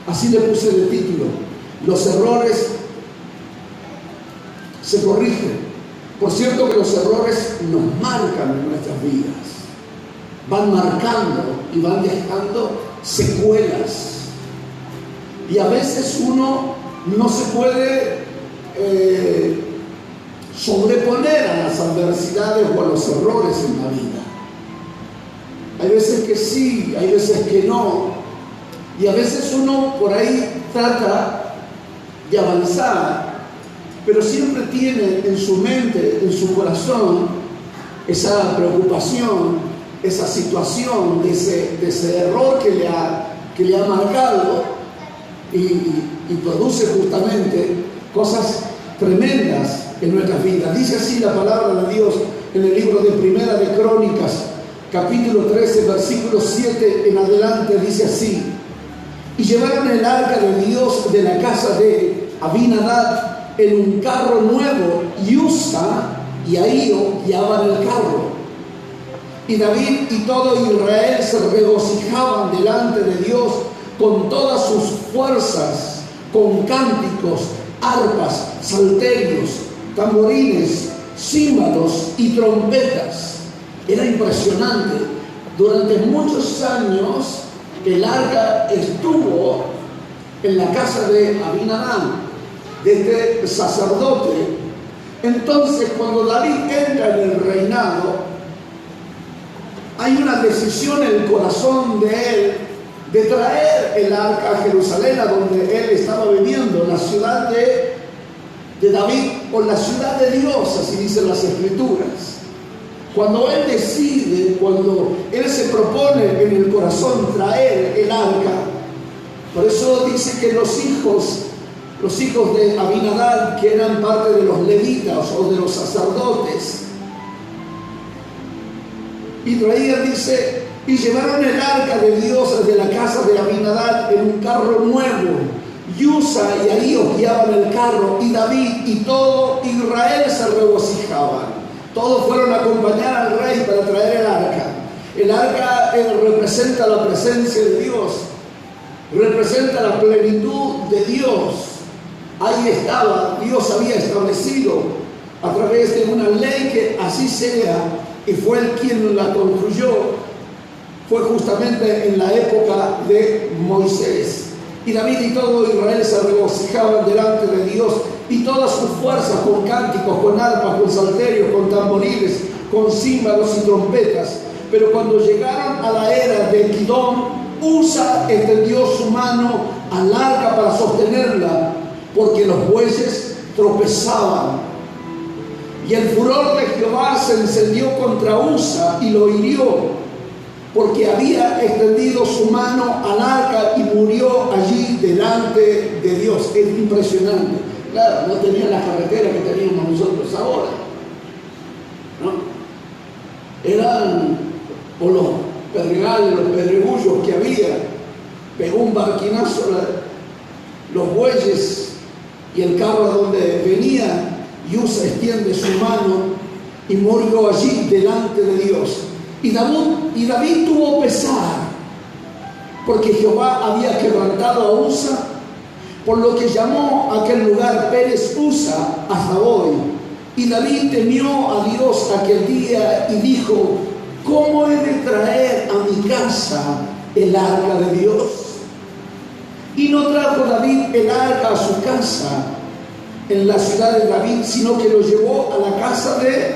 Así le puse de título. Los errores se corrigen. Por cierto que los errores nos marcan en nuestras vidas. Van marcando y van dejando secuelas. Y a veces uno no se puede sobreponer a las adversidades o a los errores en la vida. Hay veces que sí, hay veces que no. Y a veces uno por ahí trata de avanzar, pero siempre tiene en su mente, en su corazón, esa preocupación, esa situación de ese error que le ha marcado y produce justamente cosas tremendas en nuestras vidas. Dice así la palabra de Dios en el libro de Primera de Crónicas, capítulo 13, versículo 7 en adelante, dice así: y llevaron el arca de Dios de la casa de Abinadab en un carro nuevo, y Usa y Ahío guiaban el carro. Y David y todo Israel se regocijaban delante de Dios con todas sus fuerzas, con cánticos, arpas, salterios, tamborines, címbalos y trompetas. Era impresionante. Durante muchos años el arca estuvo en la casa de Abinadab, de este sacerdote. Entonces, cuando David entra en el reinado, hay una decisión en el corazón de él de traer el arca a Jerusalén, a donde él estaba viviendo, la ciudad de David, o la ciudad de Dios, así dicen las Escrituras. Cuando él decide, cuando él se propone en el corazón traer el arca, por eso dice que los hijos de Abinadab, que eran parte de los levitas o de los sacerdotes, y traían, dice, y llevaron el arca de Dios de la casa de Abinadab en un carro nuevo. Y Usa y Ahío guiaban el carro, y David y todo Israel se regocijaban. Todos fueron a acompañar al rey para traer el arca. El arca representa la presencia de Dios, representa la plenitud de Dios. Ahí estaba, Dios había establecido a través de una ley que así sea, y fue él quien la construyó. Fue justamente en la época de Moisés. Y David y todo Israel se regocijaban delante de Dios, y todas sus fuerzas, con cánticos, con arpas, con salterios, con tamboriles, con címbalos y trompetas. Pero cuando llegaron a la era de Kidón, Usa extendió su mano al arca para sostenerla, porque los bueyes tropezaban. Y el furor de Jehová se encendió contra Usa y lo hirió, porque había extendido su mano al arca y murió allí delante de Dios. Es impresionante. Claro, no tenía la carretera que teníamos nosotros ahora, ¿no? Eran por los pedregales, los pedregullos que había. Pegó un barquinazo los bueyes y el carro a donde venía, y Usa extiende su mano y murió allí delante de Dios. Y David tuvo pesar, porque Jehová había quebrantado a Usa, por lo que llamó a aquel lugar Pérez Usa hasta hoy. Y David temió a Dios aquel día y dijo: ¿cómo he de traer a mi casa el arca de Dios? Y no trajo David el arca a su casa en la ciudad de David, sino que lo llevó a la casa de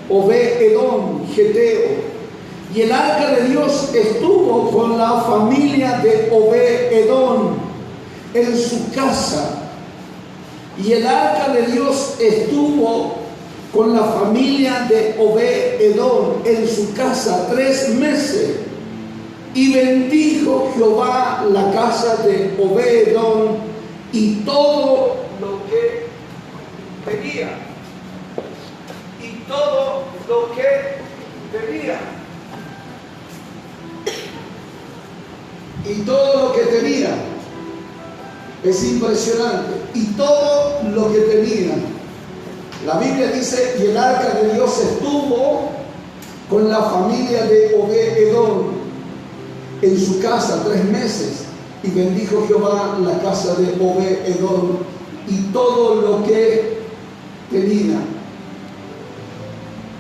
Obed-Edom, Geteo. Y el arca de Dios estuvo con la familia de Obed-Edom en su casa. Y el arca de Dios estuvo con la familia de Obed-Edom en su casa 3 meses. Y bendijo Jehová la casa de Obed-Edom y todo lo que tenía. Y todo lo que tenía. Y todo lo que tenía. Es impresionante. Y todo lo que tenía. La Biblia dice: y el arca de Dios estuvo con la familia de Obed-Edom en su casa 3 meses. Y bendijo Jehová la casa de Obed-Edom y todo lo que tenía.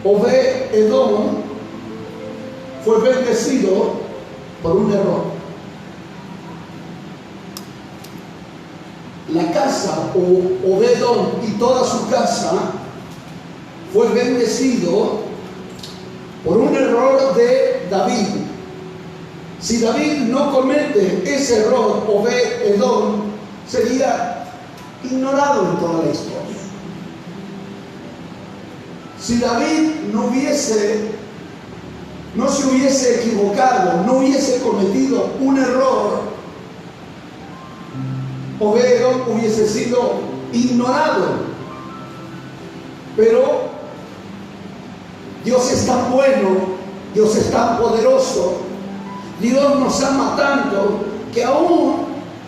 Obed-Edom fue bendecido por un error. La casa, Obed-Edom y toda su casa, fue bendecido por un error de David. Si David no comete ese error, Obed-Edom sería ignorado en toda la historia. Si David no se hubiese equivocado, no hubiese cometido un error, Obed-Edom hubiese sido ignorado. Pero Dios es tan bueno, Dios es tan poderoso, Dios nos ama tanto que aún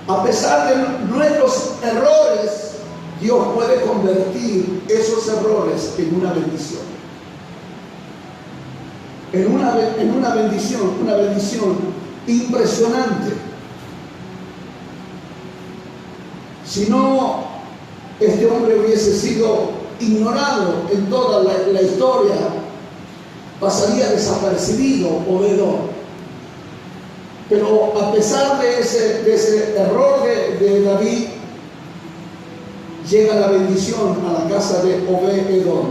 a pesar de nuestros errores, Dios puede convertir esos errores en una bendición. En una bendición impresionante. Si no, este hombre hubiese sido ignorado en toda la historia, pasaría desapercibido Obed-Edom. Pero a pesar de ese error de David, llega la bendición a la casa de Obed-Edom.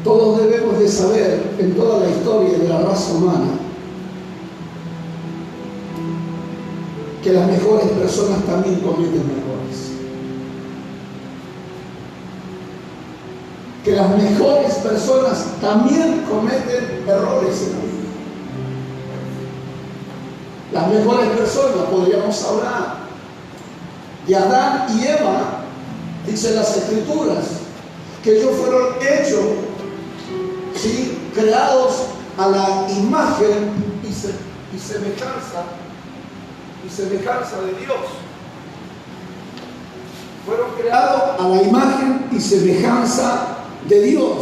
Todos debemos de saber en toda la historia de la raza humana que las mejores personas también cometen errores. Que las mejores personas también cometen errores en la vida. Las mejores personas, podríamos hablar de Adán y Eva, dicen las Escrituras, que ellos fueron hechos, ¿sí?, creados a la imagen y semejanza de Dios. Fueron creados a la imagen y semejanza de Dios.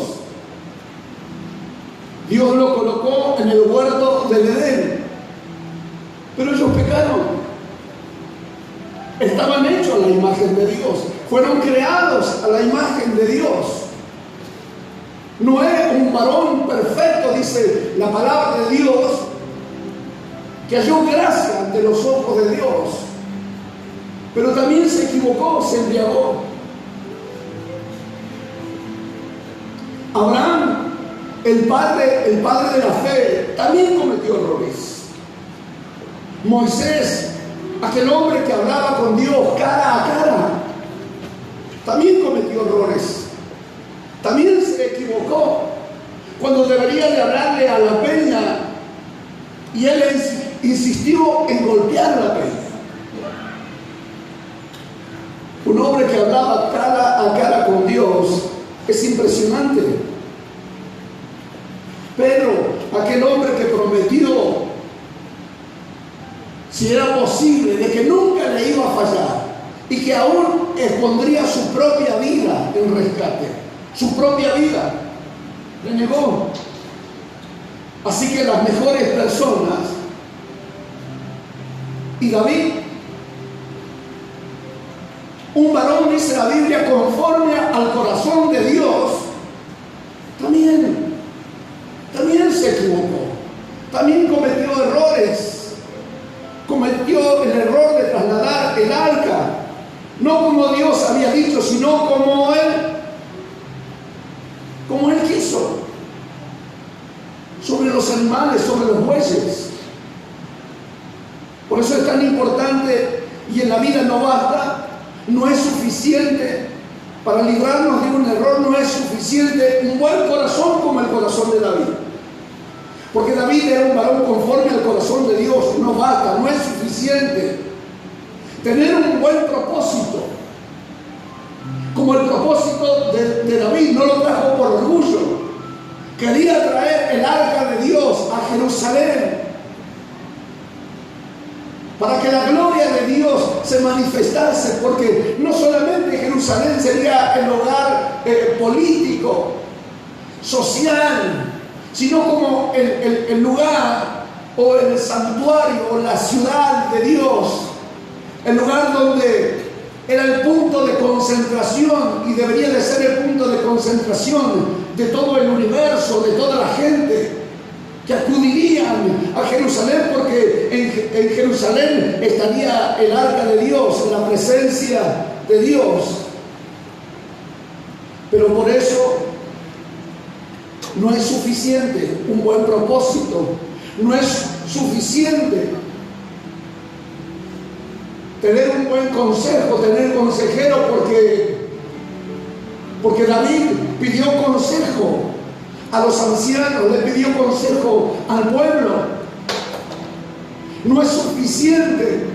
Dios lo colocó en el huerto del Edén, pero ellos pecaron. Estaban hechos a la imagen de Dios, fueron creados a la imagen de Dios. Noé, un varón perfecto, dice la palabra de Dios, que halló gracia ante los ojos de Dios, pero también se equivocó, se embriagó. Abraham, el padre de la fe, también cometió errores. Moisés, aquel hombre que hablaba con Dios cara a cara, también cometió errores. También se equivocó cuando debería de hablarle a la peña y él insistió en golpear la peña. Un hombre que hablaba cara a cara con Dios es impresionante. Pero aquel hombre que prometió, si era posible, de que nunca le iba a fallar y que aún expondría su propia vida en rescate, su propia vida, le negó. Así que las mejores personas, y David, un varón, dice la Biblia, conforme al corazón de Dios, también se equivocó, también cometió errores. Cometió el error de trasladar el arca, no como Dios había dicho, sino como él quiso, sobre los animales, sobre los bueyes. Por eso es tan importante, y en la vida no basta, no es suficiente para librarnos de un error, no es suficiente un buen corazón como el corazón de David. Porque David era un varón conforme al corazón de Dios. No basta, no es suficiente. Tener un buen propósito, como el propósito de David, no lo trajo por orgullo. Quería traer el arca de Dios a Jerusalén para que la gloria de Dios se manifestase, porque no solamente Jerusalén sería el hogar político, social, sino como el lugar o el santuario, o la ciudad de Dios, el lugar donde era el punto de concentración y debería de ser el punto de concentración de todo el universo, de toda la gente que acudirían a Jerusalén, porque en Jerusalén estaría el arca de Dios, la presencia de Dios. Pero por eso no es suficiente un buen propósito, no es suficiente tener un buen consejo, tener consejero, porque David pidió consejo a los ancianos, le pidió consejo al pueblo. No es suficiente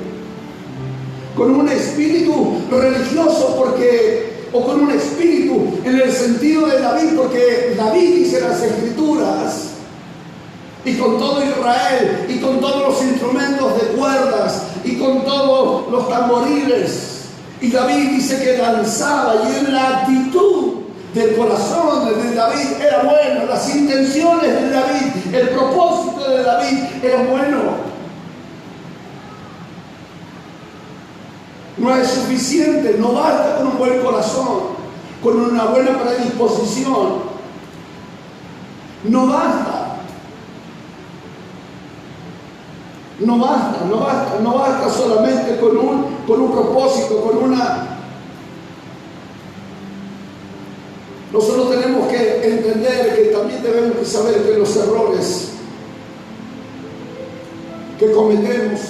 con un espíritu religioso, o con un espíritu en el sentido de David, porque David dice las Escrituras, y con todo Israel, y con todos los instrumentos de cuerdas, y con todos los tamboriles, y David dice que danzaba, y en la actitud del corazón de David era bueno, las intenciones de David, el propósito de David era bueno. No es suficiente, no basta con un buen corazón, con una buena predisposición. No basta. No basta solamente con un propósito, con una... Nosotros tenemos que entender que también debemos de saber que los errores que cometemos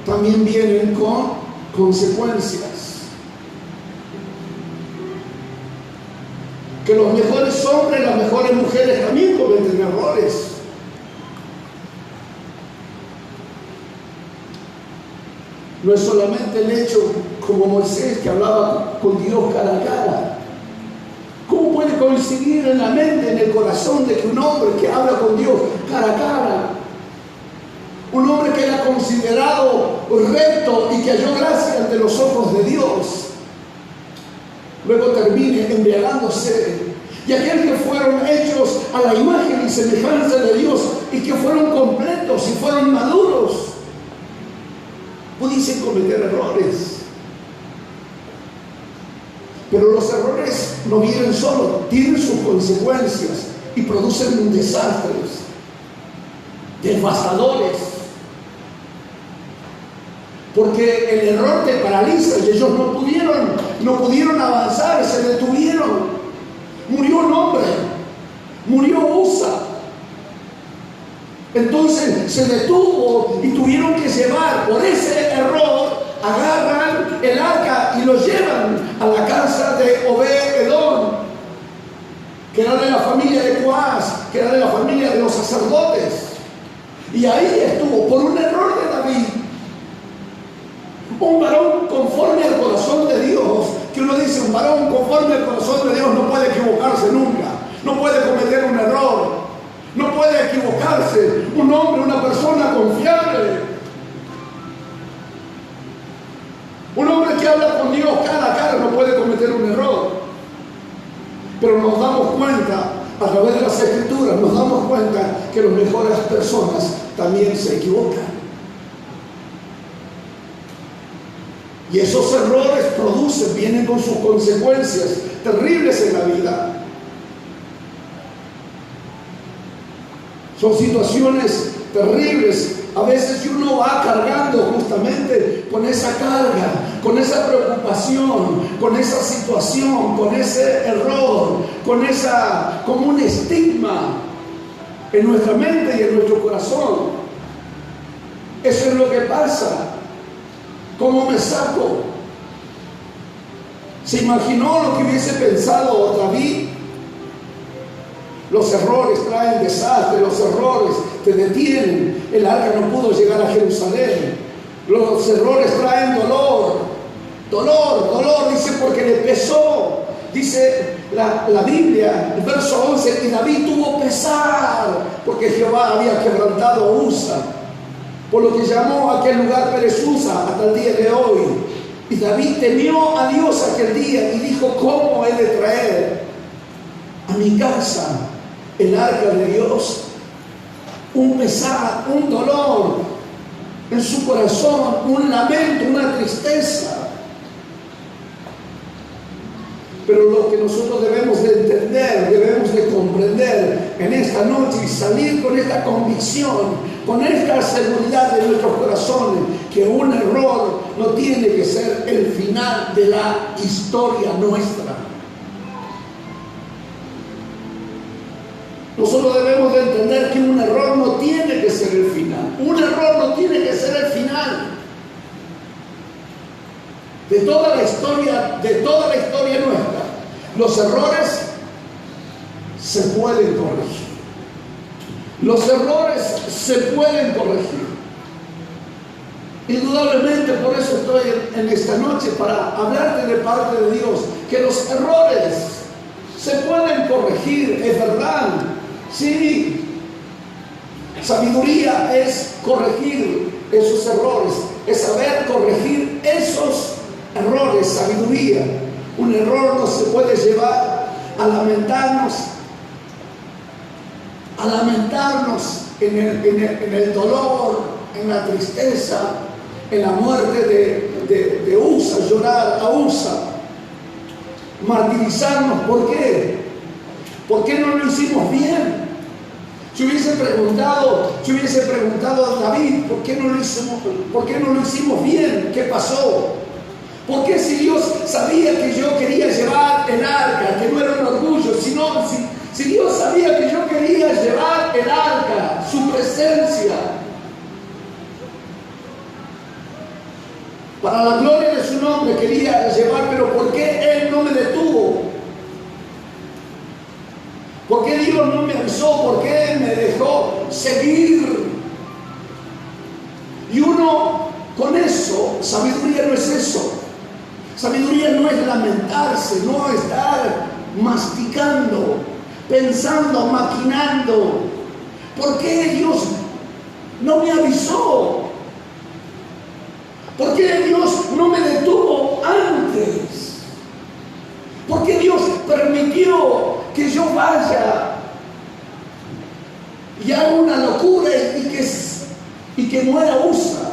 también vienen con consecuencias. Que los mejores hombres, las mejores mujeres también cometen errores. No es solamente el hecho como Moisés, que hablaba con Dios cara a cara. ¿Cómo puede coincidir en la mente, en el corazón de que un hombre que habla con Dios cara a cara, un hombre que era considerado recto y que halló gracia ante los ojos de Dios, luego termine embriagándose? Y aquel que fueron hechos a la imagen y semejanza de Dios y que fueron completos y fueron maduros, pudiesen cometer errores. Pero los errores no vienen solos, tienen sus consecuencias y producen desastres devastadores. Porque el error te paraliza y ellos no pudieron avanzar, se detuvieron. Murió un hombre, murió Usa. Entonces se detuvo y tuvieron que llevar, por ese error, agarran el arca y lo llevan a la casa de Obed-Edom, que era de la familia de Coás, que era de la familia de los sacerdotes. Y ahí estuvo, por un error de David, un varón conforme al corazón de Dios, que uno dice, un varón conforme al corazón de Dios no puede equivocarse nunca, no puede cometer un error, no puede equivocarse, un hombre, una persona confiable, un hombre que habla con Dios cara a cara no puede cometer un error. Pero nos damos cuenta, a través de las Escrituras, nos damos cuenta que las mejores personas también se equivocan. Y esos errores vienen con sus consecuencias terribles en la vida. Son situaciones terribles. A veces uno va cargando justamente con esa carga, con esa preocupación, con esa situación, con ese error, como un estigma en nuestra mente y en nuestro corazón. Eso es lo que pasa. ¿Cómo me saco? ¿Se imaginó lo que hubiese pensado David? Los errores traen desastre, los errores te detienen. El arca no pudo llegar a Jerusalén. Los errores traen dolor, dice, porque le pesó. Dice la Biblia, el verso 11, y David tuvo pesar, porque Jehová había quebrantado a Usa, por lo que llamó a aquel lugar Pérez Usa hasta el día de hoy. Y David temió a Dios aquel día y dijo, ¿cómo he de traer a mi casa el arca de Dios? un pesar, un dolor en su corazón, un lamento, una tristeza. Pero lo que nosotros debemos de entender, debemos de comprender en esta noche y salir con esta convicción, con esta seguridad de nuestros corazones, que un error no tiene que ser el final de la historia nuestra. Nosotros debemos de entender que un error no tiene que ser el final. Un error no tiene que ser el final de toda la historia nuestra. Los errores se pueden corregir. Los errores se pueden corregir. Indudablemente, por eso estoy en esta noche, para hablarte de parte de Dios, que los errores se pueden corregir, es verdad. Sí, sabiduría es corregir esos errores, es saber corregir esos errores, sabiduría. Un error no se puede llevar a lamentarnos en el dolor, en la tristeza, en la muerte de Usa, llorar a Usa, martirizarnos. ¿Por qué? ¿Por qué no lo hicimos bien? Si hubiese preguntado a David, ¿por qué no lo hicimos bien? ¿Qué pasó? ¿Por qué, si Dios sabía que yo quería llevar el arca, que no era un orgullo, si Dios sabía que yo quería llevar el arca, su presencia, para la gloria de su nombre quería llevar, pero ¿por qué Él no me detuvo? ¿Por qué Dios no me avisó? ¿Por qué me dejó seguir? Y uno con eso, sabiduría no es eso. Sabiduría no es lamentarse, no estar masticando, pensando, maquinando. ¿Por qué Dios no me avisó? ¿Por qué Dios no me detuvo antes? ¿Por qué Dios permitió que yo vaya y haga una locura y que muera Usa?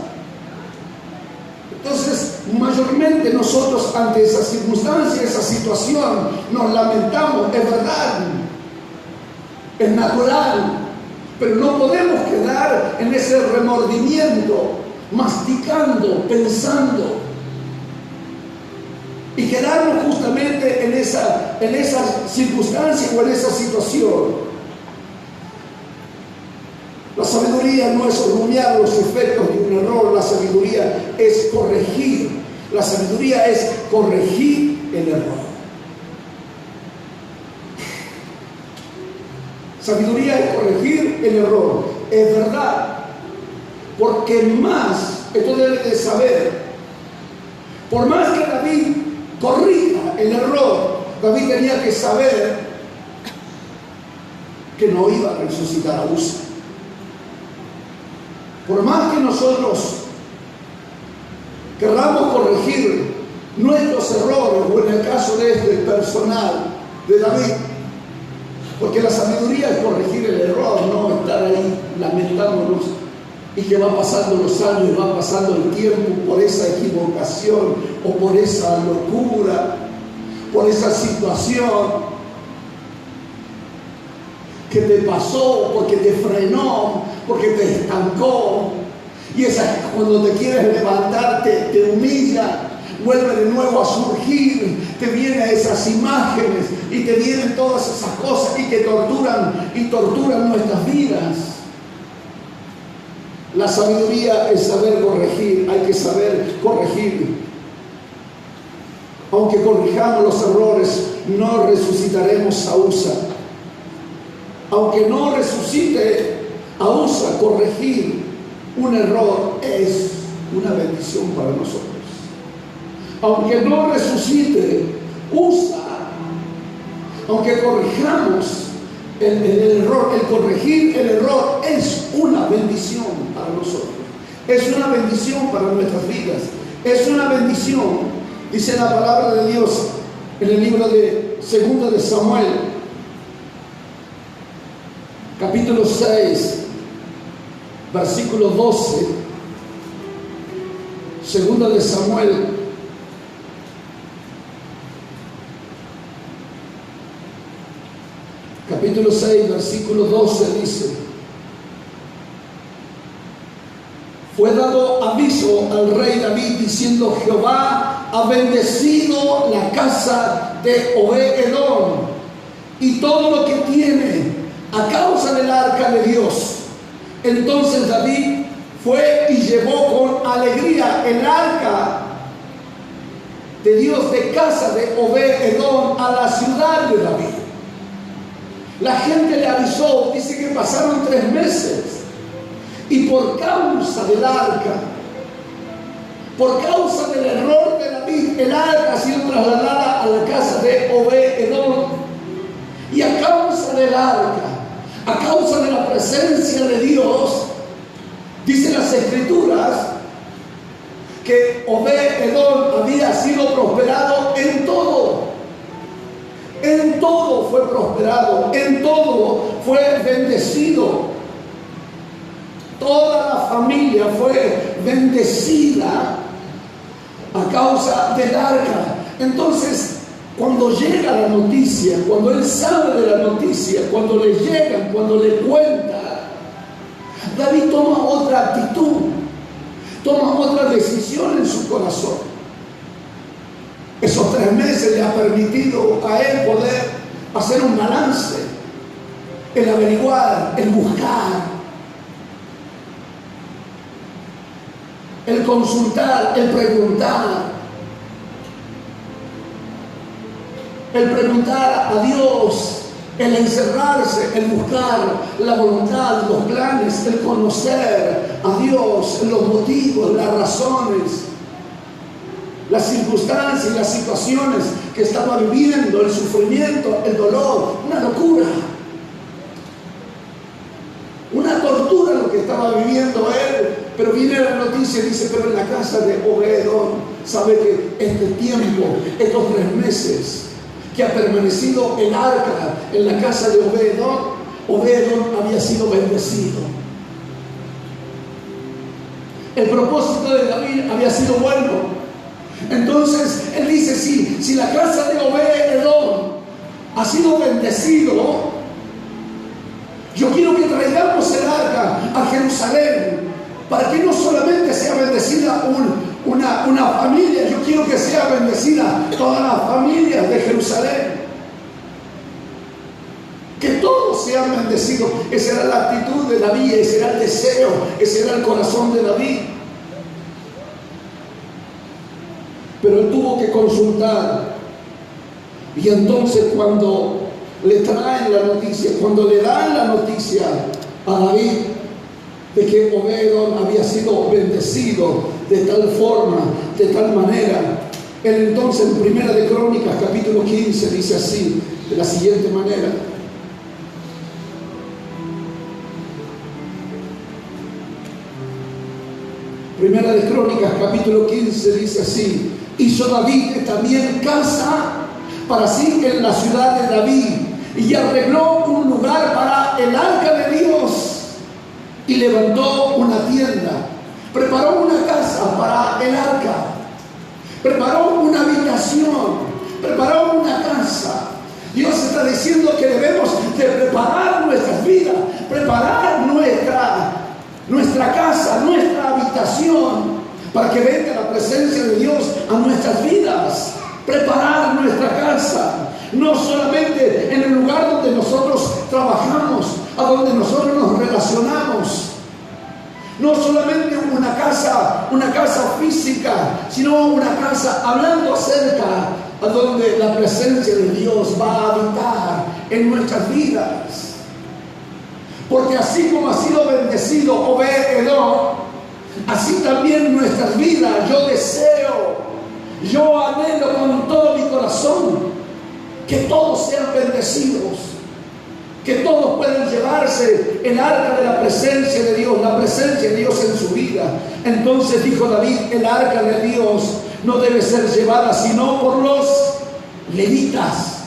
Entonces, mayormente nosotros ante esa circunstancia, esa situación, nos lamentamos, es verdad, es natural, pero no podemos quedar en ese remordimiento, masticando, pensando, y quedarnos justamente en esa circunstancia o en esa situación. La sabiduría no es rumiar los efectos de un error, la sabiduría es corregir. La sabiduría es corregir el error. Sabiduría es corregir el error. Es verdad. Porque más, esto debe de saber, por más que David corrija el error, David tenía que saber que no iba a resucitar a Usa. Por más que nosotros querramos corregir nuestros errores, o en el caso de este personal de David, porque la sabiduría es corregir el error, no estar ahí lamentándonos y que va pasando los años, va pasando el tiempo por esa equivocación o por esa locura, por esa situación que te pasó, porque te frenó, porque te estancó, y cuando te quieres levantar te humilla, vuelve de nuevo a surgir, te vienen esas imágenes y te vienen todas esas cosas y que torturan nuestras vidas. La sabiduría es saber corregir, hay que saber corregir. Aunque corrijamos los errores, no resucitaremos a Usa. Aunque no resucite a Usa, corregir un error es una bendición para nosotros. Aunque no resucite Usa, aunque corrijamos el error, el corregir el error es una bendición para nosotros. Es una bendición para nuestras vidas. Es una bendición. Dice la palabra de Dios en el libro de 2 de Samuel, capítulo 6, versículo 12, segunda de Samuel, capítulo 6, versículo 12 dice: fue dado aviso al rey David diciendo: Jehová ha bendecido la casa de Obed-edom y todo lo que tiene a causa del arca de Dios. Entonces David fue y llevó con alegría el arca de Dios de casa de Obed-edom a la ciudad de David. La gente le avisó, dice que pasaron 3 meses, y por causa del arca, por causa del error de David, el arca ha sido trasladada a la casa de Obed-edom. Y a causa del arca, a causa de la presencia de Dios, dicen las Escrituras que Obed-edom había sido prosperado en todo. En todo fue prosperado, en todo fue bendecido. Toda la familia fue bendecida a causa del arca. Entonces, cuando llega la noticia, cuando él sabe de la noticia, cuando le llegan, cuando le cuentan, David toma otra actitud, toma otra decisión en su corazón. Esos 3 meses le ha permitido a él poder hacer un balance, el averiguar, el buscar, el consultar, el preguntar a Dios, el encerrarse, el buscar la voluntad, los planes, el conocer a Dios, los motivos, las razones, las circunstancias y las situaciones que estaba viviendo, el sufrimiento, el dolor, una locura, una tortura lo que estaba viviendo él. Pero viene la noticia y dice: pero en la casa de Obed-edom, sabe que este tiempo, estos 3 meses que ha permanecido el arca en la casa de Obed-edom, Obed-edom había sido bendecido. El propósito de David había sido bueno. Entonces él dice: si la casa de Obed-edom ha sido bendecido, yo quiero que traigamos el arca a Jerusalén, para que no solamente sea bendecida una familia, yo quiero que sea bendecida todas las familias de Jerusalén. Que todos sean bendecidos. Esa era la actitud de David, ese era el deseo, ese era el corazón de David. Pero él tuvo que consultar. Y entonces cuando le traen la noticia, cuando le dan la noticia a David de que Obed-edom había sido bendecido de tal forma, de tal manera, él entonces en Primera de Crónicas capítulo 15 dice así, de la siguiente manera: Primera de Crónicas capítulo 15 dice así: hizo David también casa para sí en la ciudad de David, y arregló un lugar para el arca de Dios, y levantó una tienda, preparó una casa para el arca, preparó una habitación, preparó una casa. Dios está diciendo que debemos de preparar nuestras vidas, preparar nuestra casa, nuestra habitación, para que venga la presencia de Dios a nuestras vidas. Preparar nuestra casa, no solamente en el lugar donde nosotros trabajamos, a donde nosotros nos relacionamos, no solamente una casa física, sino una casa hablando acerca a donde la presencia de Dios va a habitar en nuestras vidas. Porque así como ha sido bendecido Obed-edom, así también nuestras vidas, yo deseo, yo anhelo con todo mi corazón que todos sean bendecidos, que todos puedan llevarse el arca de la presencia de Dios, la presencia de Dios en su vida. Entonces dijo David: el arca de Dios no debe ser llevada sino por los levitas,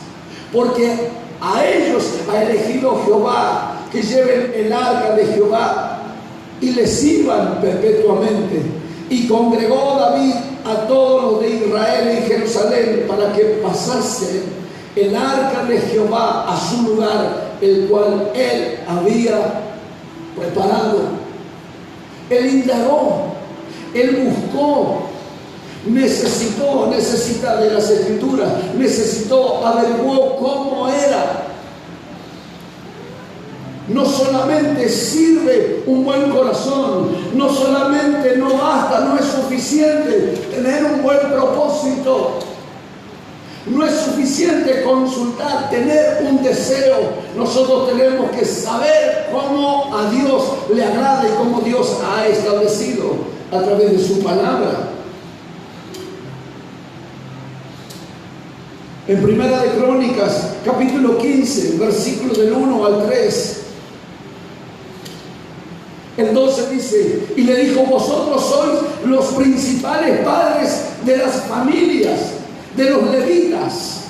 porque a ellos ha elegido Jehová que lleven el arca de Jehová. y le sirvan perpetuamente. Y congregó David a todos los de Israel en Jerusalén para que pasase el arca de Jehová a su lugar, el cual él había preparado. Él indagó, él buscó, necesita de las Escrituras, averiguó cómo era. No solamente sirve un buen corazón, no solamente no basta, no es suficiente tener un buen propósito, no es suficiente consultar, tener un deseo. Nosotros tenemos que saber cómo a Dios le agrada y cómo Dios ha establecido a través de su palabra. En Primera de Crónicas, capítulo 15, versículos del 1 al 3. El 12 dice: y le dijo: vosotros sois los principales padres de las familias de los levitas.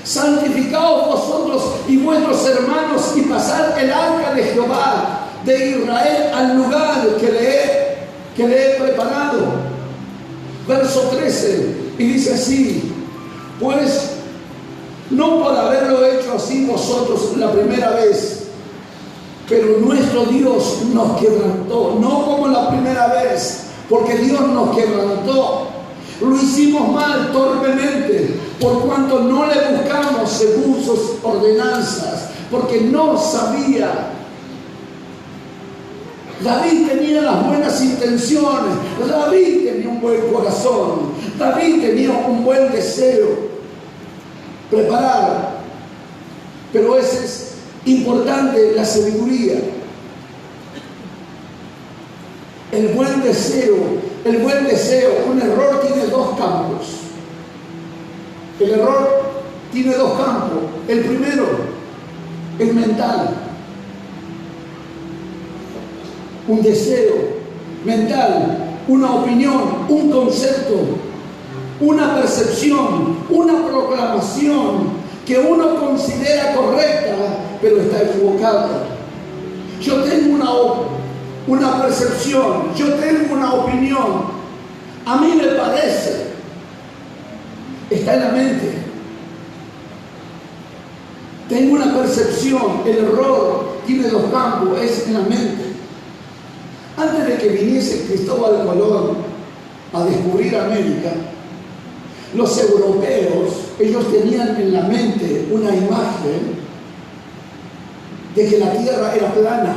Santificaos vosotros y vuestros hermanos y pasad el arca de Jehová de Israel al lugar que le he preparado. Verso 13, y dice así: pues no por haberlo hecho así vosotros la primera vez, pero nuestro Dios nos quebrantó, no como la primera vez, porque Dios nos quebrantó. Lo hicimos mal, torpemente, por cuanto no le buscamos según sus ordenanzas, porque no sabía. David tenía las buenas intenciones, David tenía un buen corazón, David tenía un buen deseo, preparar, pero ese es importante, la sabiduría, el buen deseo. Un error tiene dos campos. El error tiene dos campos. El primero es mental, un deseo mental, una opinión, un concepto, una percepción, una proclamación que uno considera correcta, pero está equivocada. Yo tengo una percepción, yo tengo una opinión, a mí me parece, está en la mente. Tengo una percepción, el error tiene dos campos, es en la mente. Antes de que viniese Cristóbal Colón a descubrir América, los europeos, ellos tenían en la mente una imagen de que la tierra era plana,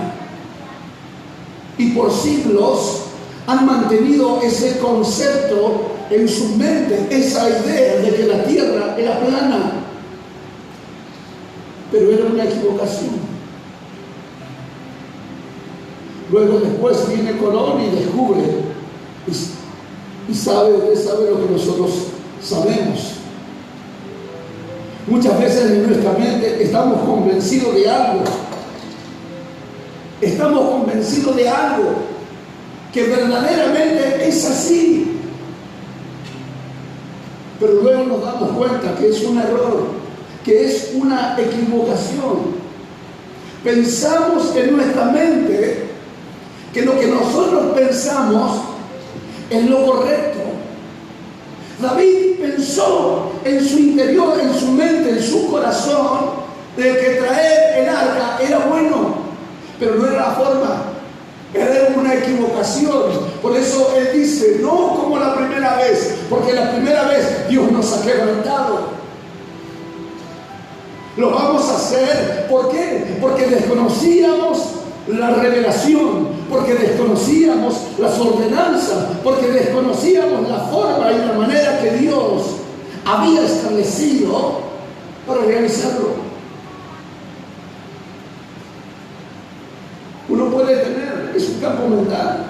y por siglos han mantenido ese concepto en su mente, esa idea de que la tierra era plana, pero era una equivocación. Luego después viene Colón y descubre y sabe lo que nosotros sabemos. Muchas veces en nuestra mente estamos convencidos de algo. Estamos convencidos de algo que verdaderamente es así. Pero luego nos damos cuenta que es un error, que es una equivocación. Pensamos en nuestra mente que lo que nosotros pensamos es lo correcto. David pensó en su interior, en su mente, en su corazón, de que traer el arca era bueno, pero no era la forma, era una equivocación. Por eso él dice: no como la primera vez, porque la primera vez Dios nos ha quebrantado. Lo vamos a hacer, ¿por qué? Porque desconocíamos la revelación, porque desconocíamos las ordenanzas, porque desconocíamos la forma y la manera que Dios había establecido para realizarlo. Uno puede tener, es un campo mental.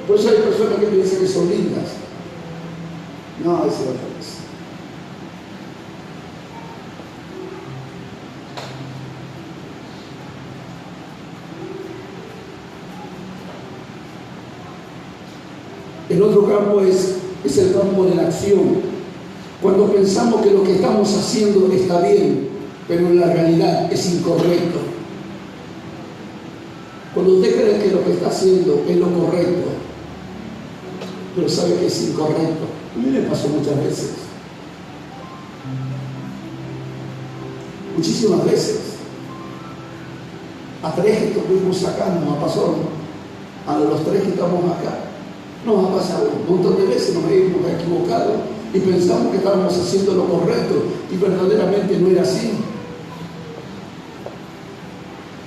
Por eso hay personas que piensan que son lindas. No, es otra cosa. El otro campo es el campo de la acción. Cuando pensamos que lo que estamos haciendo está bien, pero en la realidad es incorrecto. Cuando usted cree que lo que está haciendo es lo correcto, pero sabe que es incorrecto. A mí me pasó muchas veces. Muchísimas veces. A 3 que estuvimos acá nos ha pasado. A los 3 que estamos acá nos ha pasado. Un montón de veces nos hemos equivocado y pensamos que estábamos haciendo lo correcto y verdaderamente no era así.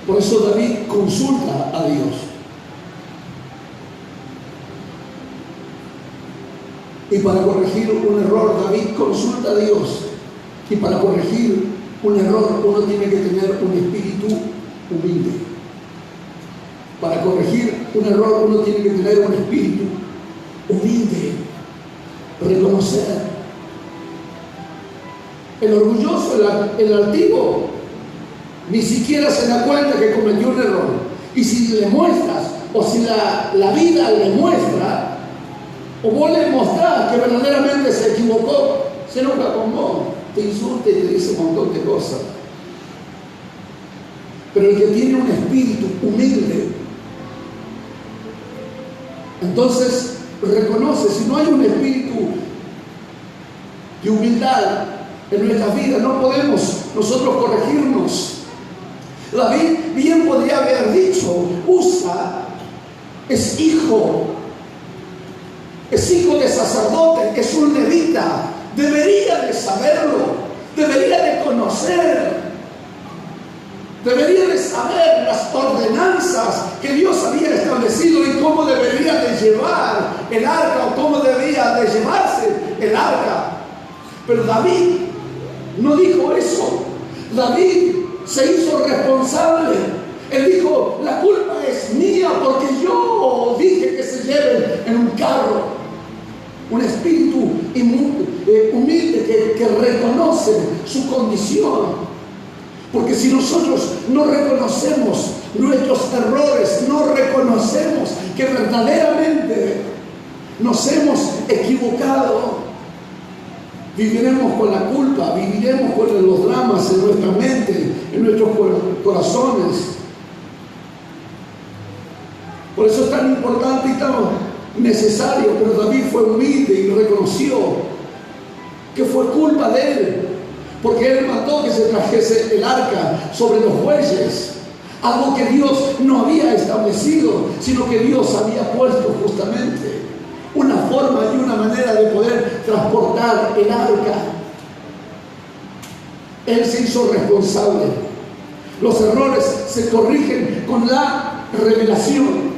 Por eso David consulta a Dios. Y para corregir un error, David consulta a Dios. Y para corregir un error, uno tiene que tener un espíritu humilde. Para corregir un error, uno tiene que tener un espíritu humilde. Reconocer. El orgulloso, el altivo, ni siquiera se da cuenta que cometió un error. Y si le muestras, o si la vida le muestra, o vos le mostrás que verdaderamente se equivocó, se enoja con vos, te insulta y te dice un montón de cosas. Pero el que tiene un espíritu humilde, entonces reconoce. Si no hay un espíritu de humildad en nuestras vidas, no podemos nosotros corregirnos. David bien podría haber dicho: Usa es hijo de sacerdote, es un levita, debería de saberlo, debería de conocer, debería de saber las ordenanzas que Dios había establecido y cómo debería de llevar el arca o cómo debería de llevarse el arca. Pero David no dijo eso. David se hizo responsable. Él dijo: la culpa es mía porque yo dije que se lleven en un carro. Un espíritu humilde que reconoce su condición. Porque si nosotros no reconocemos nuestros errores, no reconocemos que verdaderamente nos hemos equivocado, viviremos con la culpa, viviremos con los dramas en nuestra mente, en nuestros corazones. Por eso es tan importante y tan necesario. Pero David fue humilde y reconoció que fue culpa de él, porque él mandó que se trajese el arca sobre los bueyes, algo que Dios no había establecido, sino que Dios había puesto justamente una forma y una manera de poder transportar el arca. Él se hizo responsable. Los errores se corrigen con la revelación.